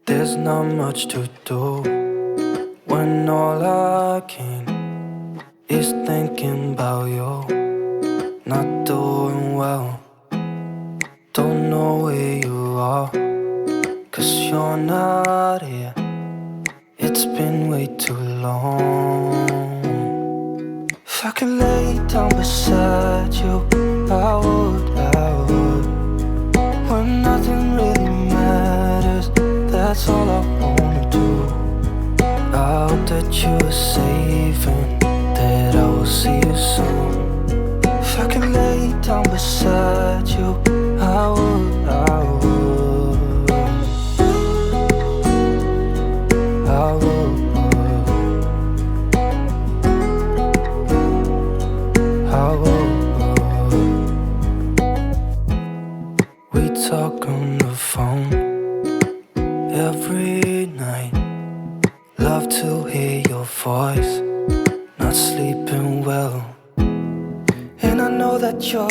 There's not much to do when all I can is thinking about you. Not doing well, don't know where you are, 'cause you're not here. It's been way too long. If I could lay down beside you, I would. When nothing really matters, that's all I wanna do. I hope that you are safe and that I will see you soon. If I could lay down beside you, I would. We talk on the phone every night. Love to hear your voice. Not sleeping well, and I know that you're